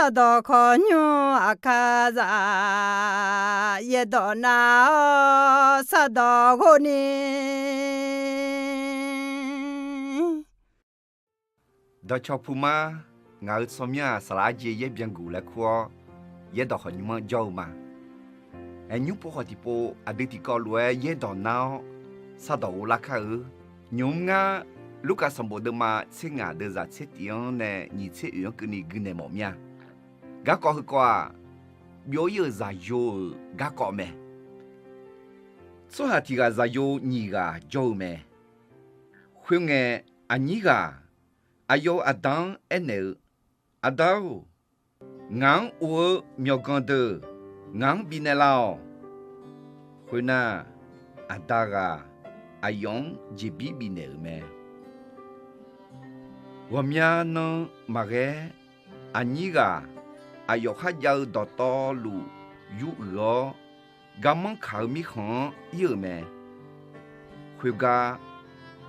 sadokonyo akaza yedona sadogoni Dr.Puma ngài somia salaje ye biangu la kwa ye do honyuma joma enyu po hotipo aditi ko lue ye do nao sado la ka nyunga luka sambo de ma singa de za chetian ne ni che yu ku ni gune mo mia ga ko kwa bio ye za yo ga ko me so ha ti ga za yo ni ga jo me khunge ani ga ayo adan ene adao ngang u myogonde ngang binelao khuna adaga ayong jibi binel me wamya no mage aniga ayo khajal doto lu yu ro gamon khami khon yu me khuga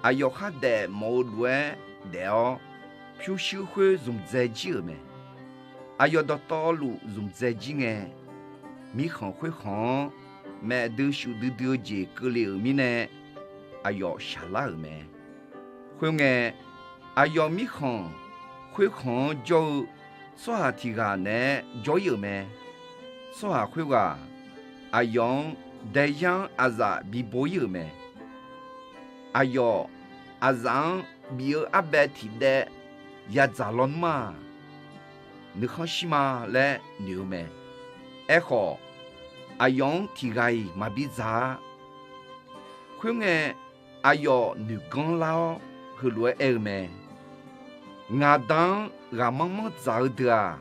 ayo khade mo lue deo phiu shiu khwe zum zai ji me ayo doto lu zum zai ji nge mi khon khwe khon me de shu de de je ke le mi ne ayo shala me khwe nge ayo mi khon khwe khon jo so ha ti ga ne jo yu me so ha khwe ga ayo de yang aza bi bo yu me ayo azang bi abeti de ya zalon ma ne khashima le niu me echo ayong tigai mabiza khunge ayo nu gon lao hulwe elme ngadang ramang zao da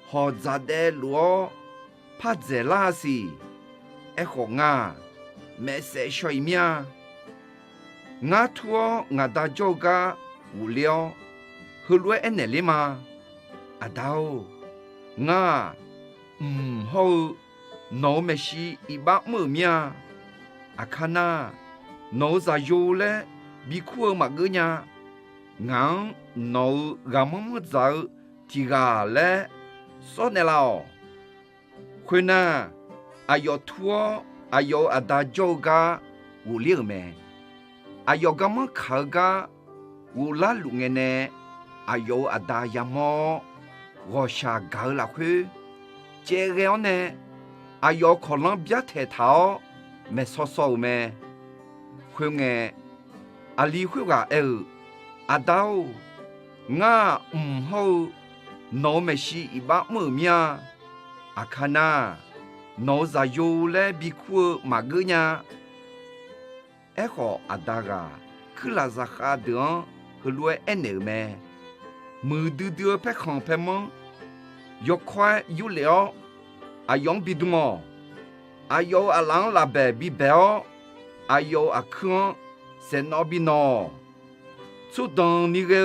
ho zade luo pa zela si echo nga me se shoimia nga tuo nga da joga ulio hulwe enelima adao nga ho no meshi iba mumia akana no za yole biku magnya ngang no gamam za tiga le sonelao khuna ayo tuo ayo ada joga ulio me ayo gama khaga ula lungene ayo ada yamo gosha gala khu jegeone ayo kolon bia the thao me so so me khunge ali khu ga adao nga ho no me shi iba mu mia akana no za yo le bi khu magnya echo adaga khla za kha de hulwe eneme mu du du pe khon pe mo yo kwa yu leo ayong bidumo ayo alang la be bi beo ayo akon senobino su dong ni ge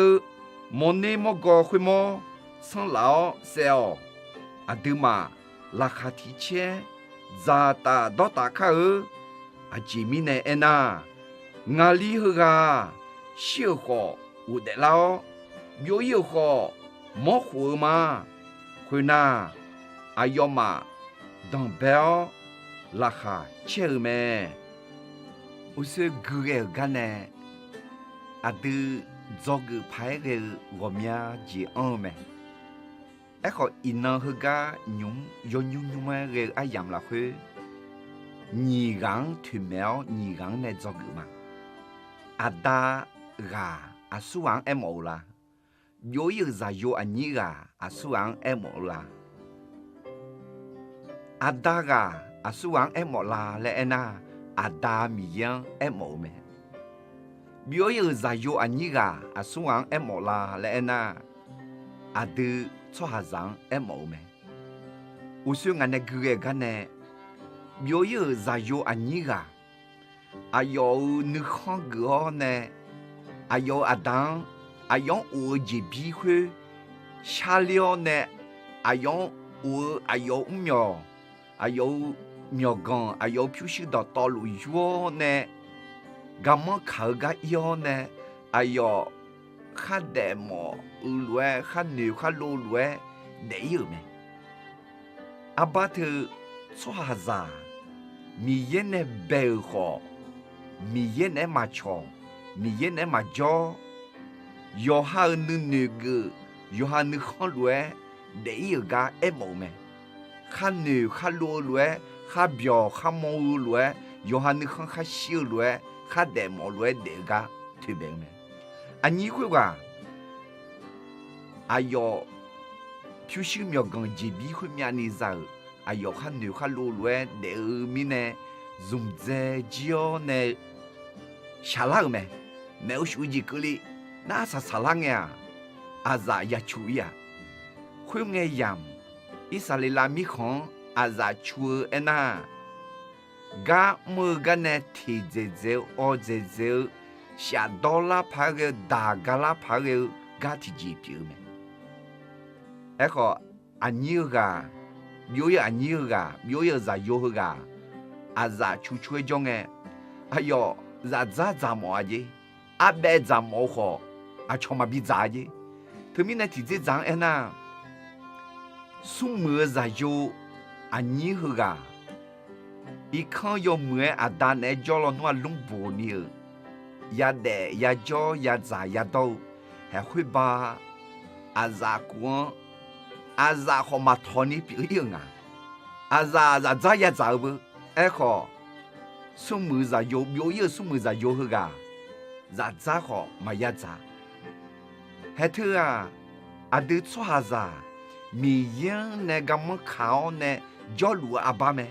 mone mo go khwe mo san lao seo aduma la khati che za ta do ta kha ajimi ne ena ngali huga xiu ho u de lao yo yu ho mo hu ma khuna ayoma dans bel la kha chelme use guge gane adu zog phai ge gomya ji ome ekho ina huga nyum yo nyum ma ge ayam la khu ni gang tu mel ni gang ne zog ma ada ga asuang emola yo yu za yo ani ga asuang emola adaga asuang emola le ena ada miyan emome bio yu za yo ani ga asuang emola le ena adu chohazang emome usunga ne guge gane bio yu za yo ani ga ayo nu khong go ne ayo adan ayon o jibi hu shalio ne ayon o ayo myo ayo myogon ayo pyushi da tolu yo ne gamma khaga yo ne ayo khademo ulwe khanu khalulwe 得有没？阿爸头做啥子？米也能白好，米也能马巧，米也能马教，要哈能那个，要哈能好乱，得有个爱毛没？哈牛哈罗乱，哈表哈毛乱，要哈能好哈小乱，哈带毛乱得个特别没？啊，你会话？啊要。就是苗讲这边会面的时候，啊要看牛看路乱，那后面呢，从这叫呢下浪没，那有手机过来，那啥啥浪呀，啊啥也出呀，会爱养，伊啥哩拉米康，啊啥出哎呐，噶么个呢提着走，二着走，下到啦拍个大个啦拍个，噶提几票没。哎个阿牛个，苗有阿牛个，苗有啥有个，啊啥出出种个，哎哟，啥咋毛的，阿白咋毛好，啊全嘛比咋的，他们那提这张哎呐，苏么啥有阿牛个，一看要么阿达那叫了那龙波牛，也得也叫也咋也都，还会把阿啥光。啊啥好嘛讨你表演啊？啊啥咋也咋不？哎好，什么啥有表演什么啥有个？咋好嘛也咋？还头啊，啊都做啥子？米烟那个么考呢？叫路阿爸没？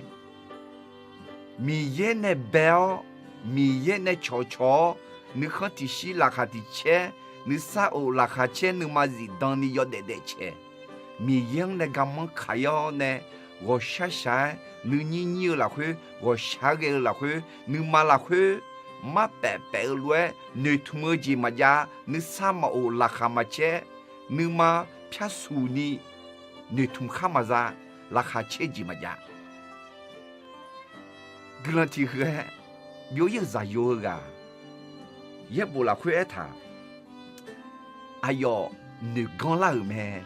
米烟那表，米烟那悄悄，你看的西拉哈的切，你啥哦拉哈切，你嘛是当你要得切。米样那个么开药呢？我下山，你了会，我下个了会，你妈了会，妈白白乱，你土么子嘛呀？你啥么哦拉哈嘛切？你妈偏苏你，你土哈嘛啥？拉哈切子嘛呀？个人提和，有一啥有个，也不了会他。哎呦，你讲了没？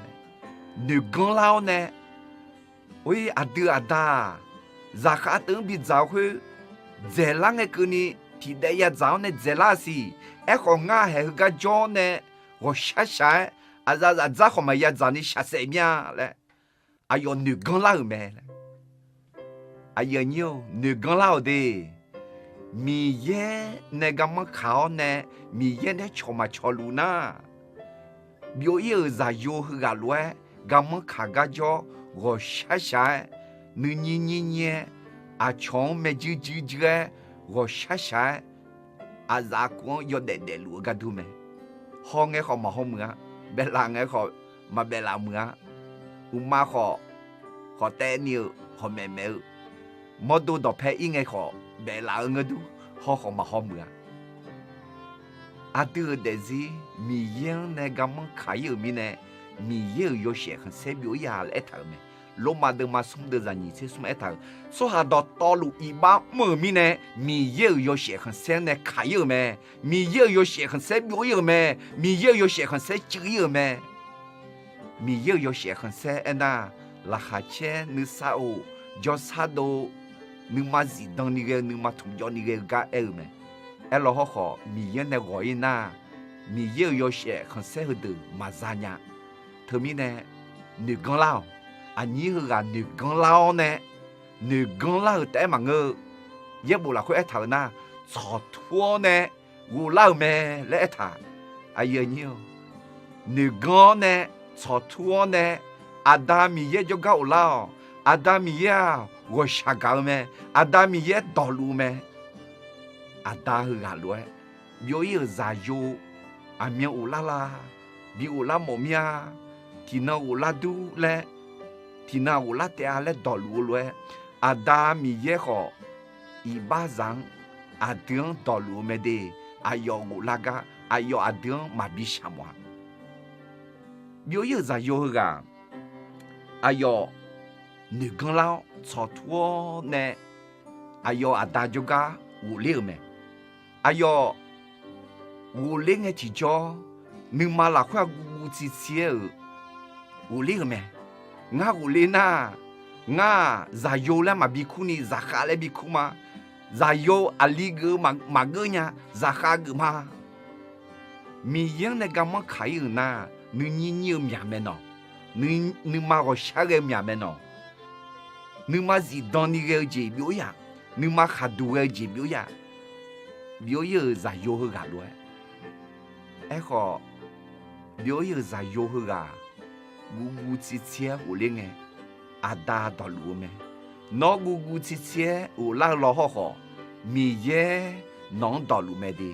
你讲了呢？喂，阿德阿达，咋哈等比早会？在那个呢？提的也早呢，在那时，哎，好俺还个叫呢，我下山，啊咋好嘛也早你下山面嘞？哎呦，你讲了没？哎呀妞，你讲了的，米耶那个么考呢？米耶那巧嘛巧路呢？有一咋有个乱？噶么卡个叫我下山，你啊穷没就我下山，啊咋光要得路个都没，好爱好嘛好么啊，别拉爱好嘛别拉么啊，我妈好带牛好妹妹，么都到拍应该好别拉个都好嘛好么啊，啊都得是米样那个么卡有米呢？米也有些很塞表呀来头没，罗马的嘛送的人你才送来头，说下到道路一把莫米呢，米也有些很塞呢卡有没，米也有些很塞表有没，米也有些很塞酒有没，米也有些很塞哎呐，拉哈切你啥哦，叫啥都你嘛是当你个你嘛同叫你个个哎没，哎老好米也那个人呐，米也有些很塞的嘛啥呀？特别呢，女工佬，啊，你个女工佬呢，女工佬带嘛个，也不啦会一头呢，炒拖呢，我老咩来一头，哎呀你，女工呢，炒拖呢，阿达米也就搞了，阿达米呀，我瞎搞咩，阿达米也道路咩，阿达个路，有一啥有，阿面乌拉啦，比乌拉冇咩。ที่น่าอุลาดูแลที่น่าอุลาเตะแลดอลูเลยอาดามีเยขออีบ้าจังอาเดืองดอลูไม่ได้อายออุลากะอายออาเดืองมาบิชามวะโยเยจะโยกะอายอนึกแล้วชอทัวเนอายออาดาจุกะอุเลี้ยงไหมอายออุเลี้ยงที่จอนึกมาละควากูจีเสีย有那个没？ nga ulena nga zayo la mabikuni zakale bikuma zayo aligu maganya zakagu ma mi yang na gama kai na nu ni ni miameno nu ma go shage miameno nu ma zi doni ge ji biu ya nu ma khadu ge ji biu ya biu ye zayo he ga lo e kho biu ye zayo he ga gu chi chia hu le nge ada do lu me no gu chi chia u la lo ho mi ye non do lu me de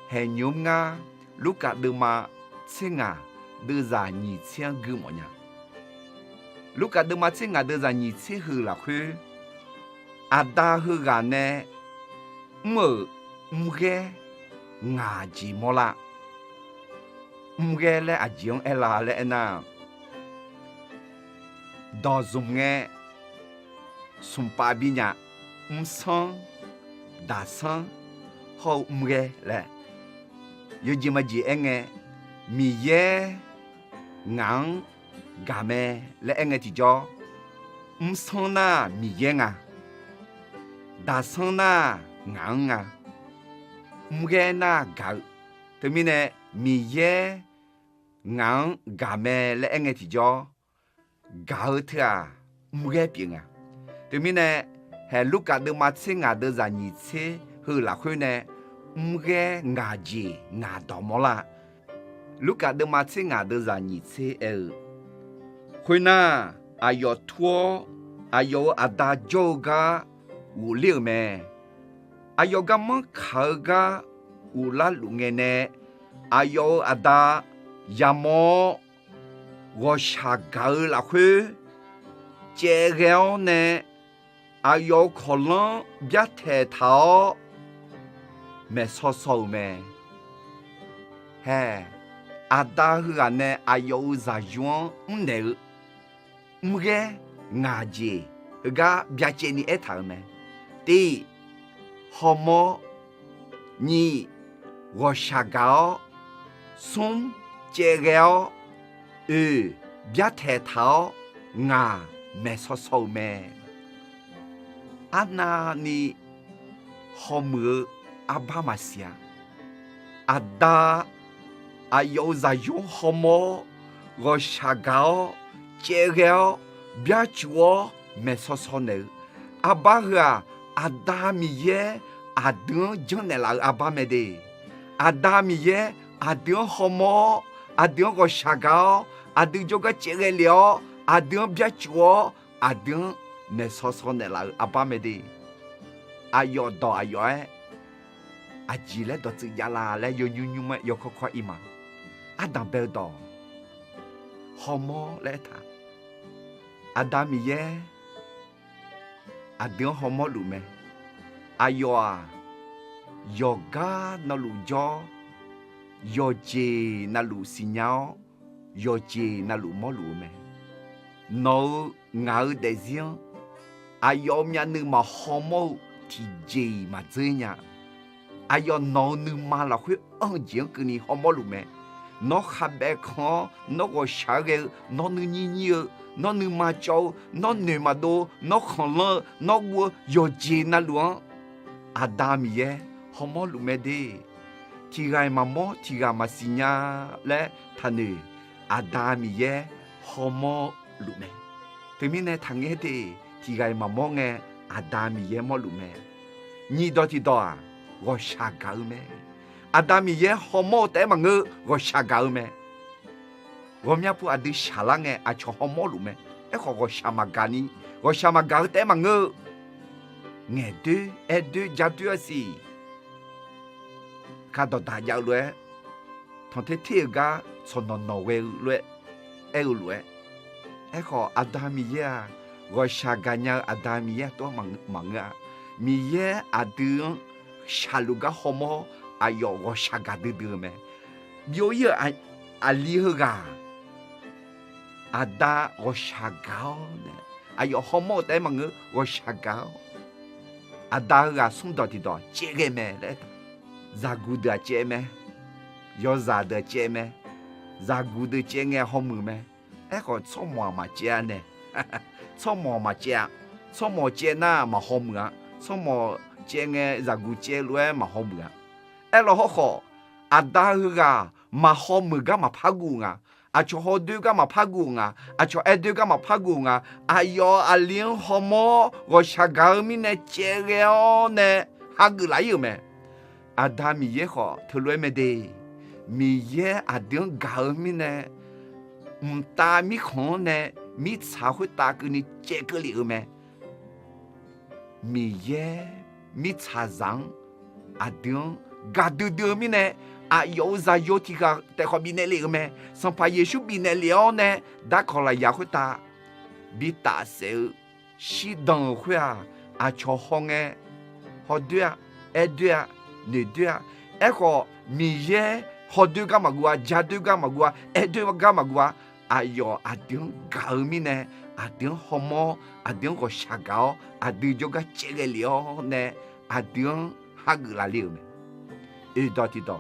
he nyum nga lúc cả đưa mà xin ngà đưa ra nhị chiang gư mọi nhà lúc cả đưa mà xin ngà đưa ra nhị chiang hư là khứ ada hư gà nè mở mge ngà chỉ mò la mge lẽ à giếng ela lẽ na đò dùng nghe sum pa bi nhà sang đa sang hậu mge lẽ yo ji ma ji enge mi ye ngang ga me le enge ti jo son na mi ye nga da son na ngang nga mge na ga te mi ne mi ye ngang ga me le enge ti jo ga thia mge pi nga te mi ne he lu ka de ma tse nga de za ni tse hu la khu ne mge nga ji nga do mo la lúc cả đứa mà chơi ngà đứa già nhị chơi hồi na ayo thua ayo ada yoga u liu me ayo ga mong khờ ga u la lu nghe nè ayo ada yamo wo sha ga la khu chế gạo nè ayo kholon bia thể thao mẹ so so mẹ hè ada hư anh ayo za yuan nè mge ngà ji ga bia chế ni et thao mẹ ti homo ni wo sha gao sum chế gạo bia thể thao ngà mẹ so so mẹ ana ni homu abamasia ada ayo za yo homo go shagao chegao bia chuo mesosone abaga adamiye adun jonela abamede adamiye adun homo adun go shagao adun joga chegelio adun bia chuo adun mesosone la abamede ayo do ayo aji le do tsi yala le yo nyu ma yo kho ima adam bel do homo le ta adam ye adin homo lu me ayo a yoga na lu jo yo je na lu signal yo je na lu mo lu me no ngau de zion ayo mya nu ma homo ti je ma zenya ayo no nu ma la hu ang jing ke ni homo lu me no khabe kho no go shage no nu ni ni no nu ma chou no nu ma do no khon lo no wo yo ji na luan adam ye homo lu me de ti gai ma mo ti ga ma sinya le thanu adam ye homo lu me te mi ne thang ye de ti gai ma mo nge adam ye mo lu me ni do ti do a go sha ga me adam ye homo te ma nge go sha ga me go mya pu adi sha la nge a cho homo lu me e go sha ma ga ni go sha ma ga te ma nge de ja tu asi ka do da ya lue thon te ti ga so no we lue e lue e go adam ye go sha ga nya adam ye to ma nga mi ye adu shaluga homo ayo go shaga de me bio ye ali ga ada go shaga ne ayo homo te mang go shaga ada ga sum do ti do che me le za gu de che me yo za de che me za gu de che nge homo me 个草木嘛接呢，草木嘛接，草木接那嘛好么？草木接个热古接来嘛好么？老好，阿达个嘛好么个嘛拍鼓啊，阿就好对个嘛拍鼓啊，阿就爱对个嘛拍鼓啊，哎哟阿连好么？我下个米呢接了呢，哈个来有没？阿达米也好，头来没得，米也阿点搞米呢，大米看呢，米才会打给你接个了没？米也米才上阿点搞丢米呢，阿有啥有这个带好米呢了没？上怕耶稣米呢了呢，打考了也会打，米打手西当会啊，阿超好哎，好对啊，哎对啊。你对啊，个米耶好对干嘛个，家对干嘛个，对干嘛个？哎哟，阿丁搞米呢，阿丁好么？阿丁个下高，阿丁就个这个了呢，阿丁哈个来了没？到底到，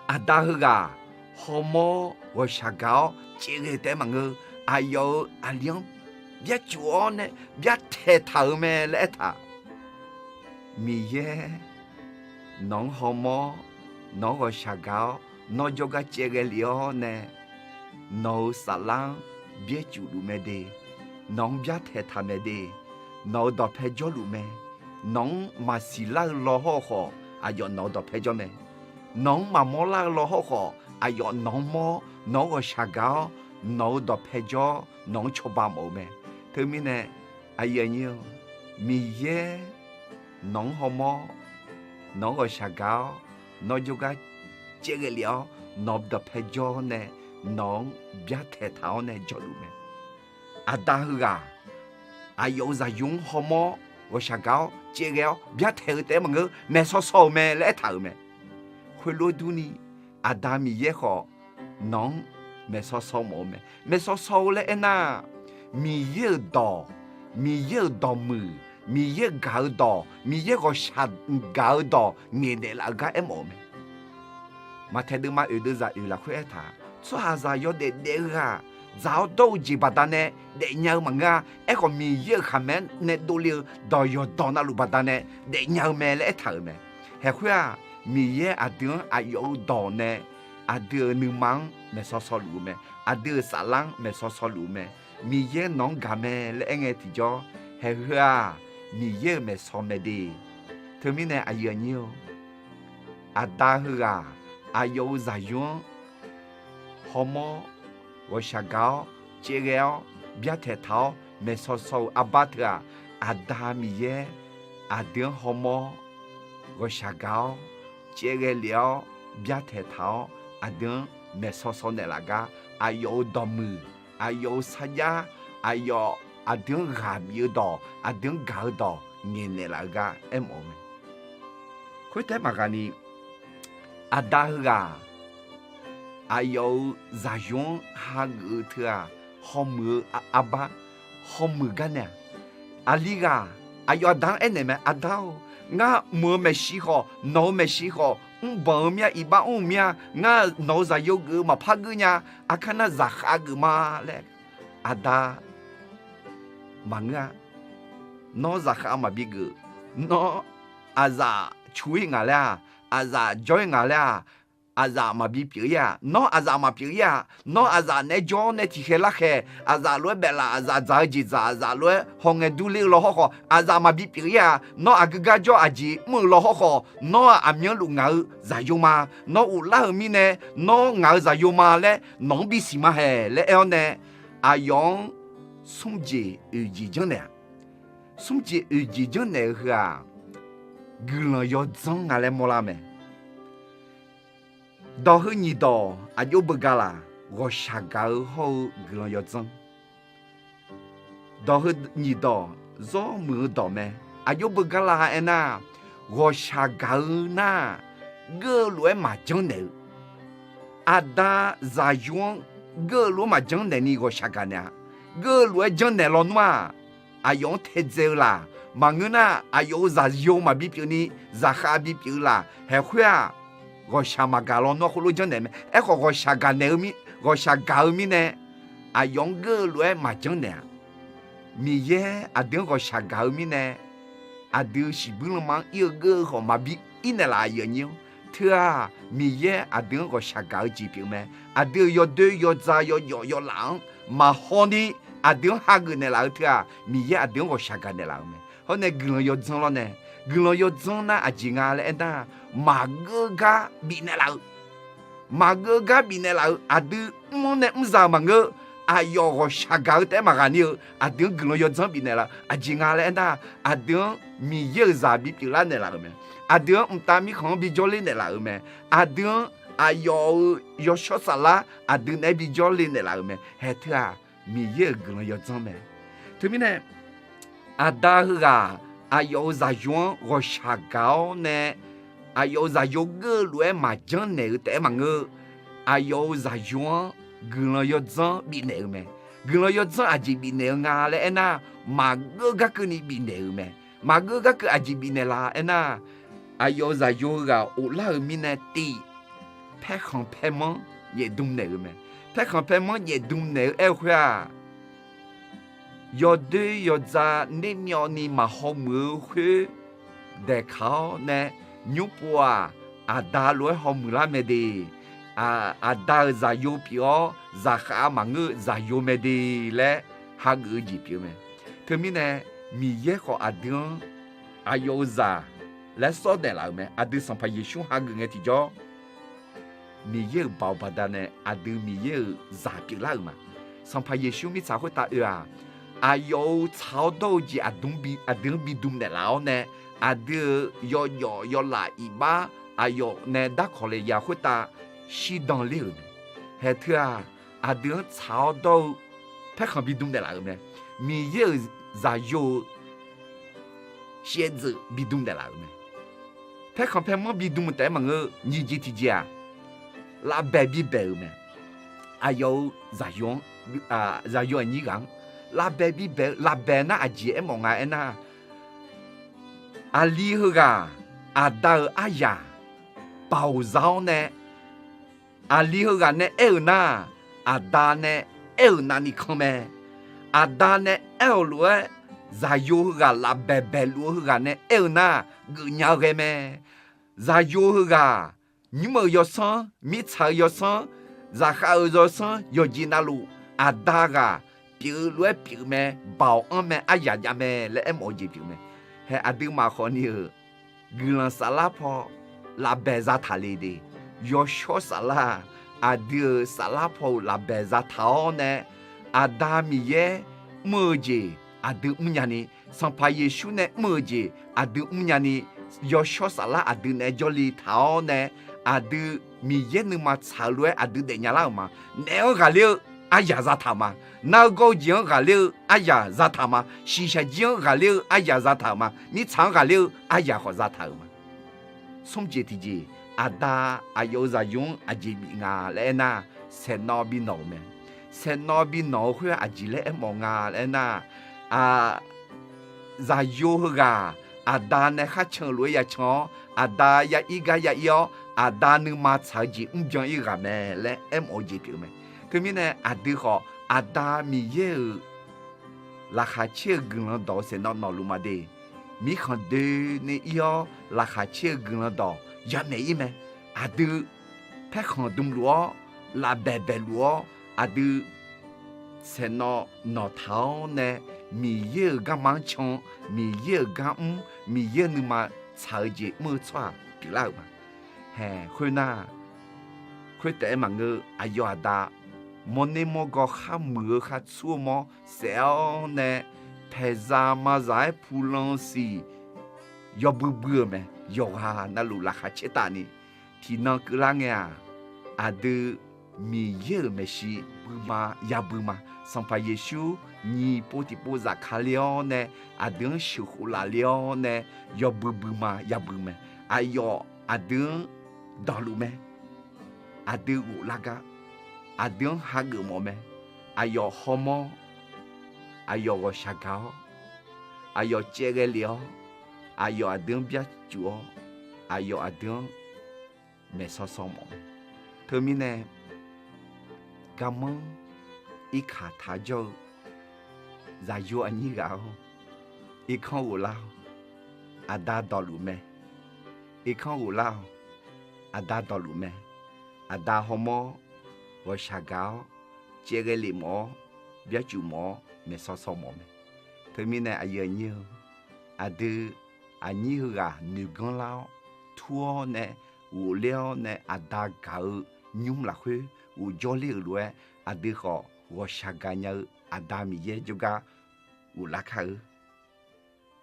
阿达个好么？我下高这个在嘛个？哎哟，阿丁别做呢，别太头咩来他，米耶。侬好么？侬个下高，侬就个这个了呢？侬撒浪别住路没得，侬别太他没得，侬到陪着路没？侬嘛是拉老好好，哎哟，侬到陪着没？侬嘛莫拉老好好，哎哟，侬么？侬个下高，侬到陪着，侬吃饱冇没？后面呢？哎呀妞，米耶，侬好么？侬个下高，侬就个这个了，侬的陪着呢，侬别太头呢，叫路没？阿达个，阿有啥用好么？我下高这个别太得么个，没说少没来头没？回路途呢，阿达米也好，侬没说少么没？没说少嘞那，米也多，米也多么？米也搞到，米也个下搞到，年代那个么没？嘛睇到嘛有的在有了快他，做下子要得个，找到几把单呢？得鸟么个？个米也看没？那都了到要到那路把单呢？得鸟没来头没？还会啊？米也阿点阿有到呢？阿点你忙没说说路没？阿点啥浪没说说路没？米也啷个没？来眼提着，还会啊？米也没说没的，后面呢？哎呀妞，阿达个啊，阿有啥用？好么？我下高这个别太头，没说说阿巴特啊，阿达米也阿点好么？我下高这个了别太头，阿点没说说那那个，阿有多么？阿有啥呀？阿有。阿丁下面到，阿丁搞到年年那个么没？佢睇嘛个呢？阿达个，阿有啥用下个特啊？好么阿爸，好么个呢？阿里个，阿有当呢咩？阿达，我没喜好，侬没喜好，帮面一般面，我侬啥有个嘛怕个呢？阿看那啥下个嘛嘞？阿达。忙啊，侬咋看嘛？别个，侬阿咋吹我了？阿咋教我了？阿咋嘛别别呀？侬阿咋嘛别呀？侬阿咋那教那提起来嘿？阿咋乱白啦？阿咋咋几咋？咋乱红眼都溜了好好？阿咋嘛别别呀？侬阿个个教阿姐没了好好？侬阿面路咬咋用嘛？侬有拉后面呢？侬咬咋用嘛嘞？侬比什么嘿？嘞样呢？阿用。送节几讲呢？送节几讲呢？个啊，个人要争阿来莫拉没？到后你到阿就不干啦，我下高后个人要争。到后你到做没到没？阿就不干啦哎呐，我下高呐，个罗嘛讲呢？阿达咋用个罗嘛讲呢？你我下干呢？个罗讲呢，老奴啊，阿用太早啦，忙个呢，阿有啥用嘛？比比你，啥哈比比啦，还会啊？我下嘛干老奴葫芦讲呢没？个我下干呢咪，我下干咪呢？用个来嘛讲呢，米耶定个下高米呢，定是不能忙有个和嘛比一年来有牛，他米耶定个下高疾病咩，定要对要杂要冷，嘛好呢，定下个呢老他米耶定个下高呢老咩，好呢个要怎了呢？个要怎呢？只牙嘞那嘛个比呢老。Maga binela adu mone mza manga ayo go shaga te maganio adu glo yo zan binela ajingale na adu mi ye za bi pila ne la me adu mtami khon bi jole ne la me adu ayo yo shosala adu ne bi jole ne la me hetra mi ye glo yo zan me tumine adaga ayo za yon go shaga ne ayo za yo ge lue ma jan ne te mange ayo za yo glo yo zan bi ne me glo yo zan aji bi ne nga le na ma ge ga ke ni bi ne me ma ge ga ke aji bi ne la na ayo za yo ga o la mi ne ti pe khon pe mon ye dum ne me pe khon pe mon ye dum ne e khwa yo de yo za ne myo ni ma ho mu khwe de khao ne nyupua ada loi homula mede ada za yo pio za kha mangu za yo mede le ha gu ji pio me termine mi ye ko adun ayo za le so de la me adu san pa yeshu ha gu ngeti jo mi ye ba ba da ne adu mi ye za pi la ma san pa yeshu mi cha ho ta ayo chao do ji adun bi dum de lao ne adu yo la iba ayo ne da kole ya huta shi dans le he tua adu chao do pe khan bi dum de la me mi ye za yo xie zi bi dum de la me pe khan pe mo bi dum te ma nge ni ji ti jia la baby be me ayo za yo ni gang la baby be la bena aji e mo nga na ali huga ada aya bao zao ne ali huga ne na ada ne na ni kome ada ne lue za yo huga la bebe lu huga ne na gu nya ge me za yo huga ni mo yo san mi cha yo san za kha yo san yo ji na lu ada ga piu lue piu me bao me aya ya me le mo ji piu me he adu ma khoni gulan sala pho la beza thale de yo sho sala adu sala pho la beza thao ne adami ye moje adu munyani sampa yeshu ne moje adu munyani yo sho sala adu ne joli thao ne adu mi ye nu ma chalwe adu de nyala ma ne ga le aya za tha ma na go jing ga le aya za tha ma shi sha jing ga le aya za tha ma ni chang ga le aya ho za tha ma som je ti je ada ayo za yong aji bi nga le na se no bi no me se no bi no hu aji le mo nga le na za yo ga ada ne kha chang lo ya chang ada ya i ga ya yo ada nu ma cha ji byang i ga me le mo je pi me que mine adu ho ada mi ye la kha che gun do se no no lu ma de mi khan de ne yo la kha che gun do ya me i me adu pe khan dum lo la be be lo adu se no no thao ne mi ye ga mang chong mi ye ga mi ye nu ma cha ji mo chwa pi la ma he khoi na khoi te ma nge ayo ada mone mo go kha mu kha chu mo sel ne peza ma zai pulon si yo bu bu me yo ha na lu la kha cheta ni ti na ku la nga adu mi ye me shi bu ma ya bu ma sampa yeshu ni poti po za kha leo ne adu shu hu la leo ne yo bu ma ya bu me ayo adu da lu me adu u la ga adun hagu mome ayo homo ayo go shagao ayo chegelio ayo adun bia chuo ayo adun mesosomo termine gaman 一卡他就在有安尼个，一看有老，阿达道路咩？一看有老，阿达道路咩？阿达好么？我下高，接个礼貌，别旧么，没少少么咩？他们呢，阿有牛，阿的阿牛个牛干老，土呢，无聊呢，阿达搞牛拉去，有家里路阿的好，我下个呢，阿达米耶就个有拉开。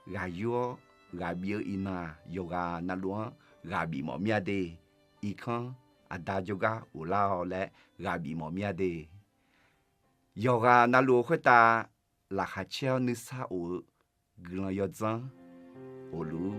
gà yo gà bia ina yoga na luang gà bi mo mia de ikan ada juga ulao le gà bi mo mia de yoga na lu khota la ha cheo ni sa u glo yo zang olu